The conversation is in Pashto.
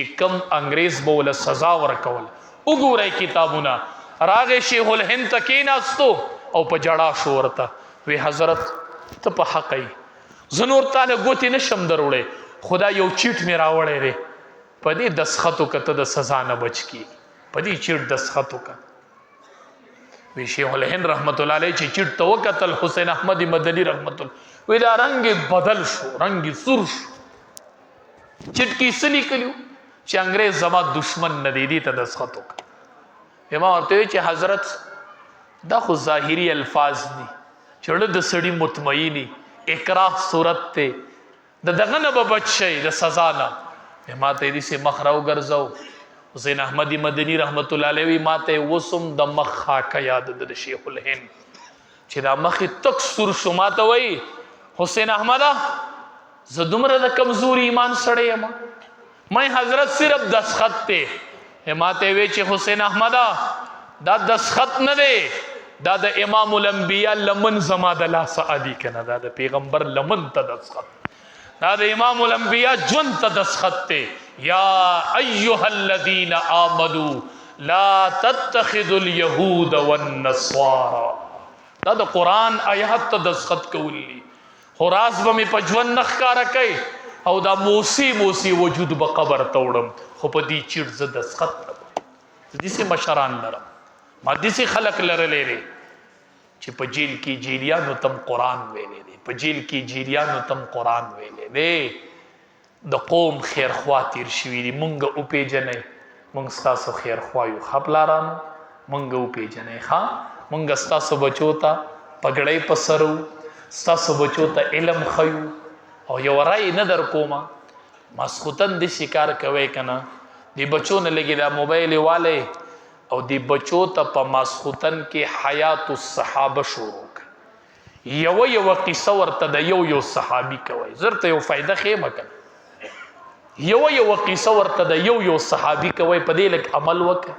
چې کم انګریز به ول سزا ورکول وګورئ کتابونه راغې شیخ الهند ته کېناستو او په جړا شو ورته وی حضرت ته په حق یې زه نور تاله ګوتې نشم دروړی خدا یو چیټ مې راوړی دی په دې دسخط وکړه ته د سزا نه بچ کېږي په دې چیټ دسخط وکړه وی شیخ الهند رحمت الله علیه چې چیټ ته وکتل حسین احمد مدني رحمت الله وی دا رنګ بدل شو رنګ سور شو چیټ کې څه لیکلو چې انګریز زما دشمن نه دی دې ته دسخط وکړه ما ورته وی چې حضرت دا خو ظاهري الفاظ دي چړه د سړی مطمئنی اکراه صورت ته د دغه نه به بچ شي د سزا نه ما ته دې سه مخ راو ګرځاو حسین احمدی مدنی رحمت الله علیه ما ته وسم د مخ خاکه یاد د شیخ الهند چې دا مخ تک سور شو ما ته وای حسین احمد زه دومره د کمزوري ایمان سړی یم مې حضرت صرف دسخط ته ما ته وی چې حسین احمد دا دسخط نه دی دا د امام الانبیاء لمن زما د لاس عادي کنه دا د پیغمبر لمن ته دسخط دا د امام الانبیاء جون ته دسخط ته یا ایها الذین آمنوا لا تتخذوا اليهود والنصارى دا د قران آیات ته دسخط کولی خو راز به مې په ژوند نخکاره کوي او دا موسی وجود به قبر توړم خو په دې چیټ زه دسخط کوم دې سه مشران لرم ما دې خلق لرلې لري چې په جیل کې جیلیانو تم قران ویلې دي په جیل کې جیلیانو تم قران ویلې دي د قوم خیر خوا تیر شوی دي مونږ او پیجنې مونږ تاسو خیر خوا یو خپلارانو مونږ او پیجنې ها مونږ تاسو بچو ته پګړې پسرو تاسو بچو ته علم خيو او یو راي نه در کومه مسخوتن دي شکار کوي کنه دی بچو نه لګي دا موبایل والے او دی بچو ته په مسخوتن کې حیات الصحابه شروع یو قصه ورته د یو صحابي کوي زرته یو فائدہ خېمه کنه یو قصه ورته د یو صحابي کوي په دې لک عمل وکړه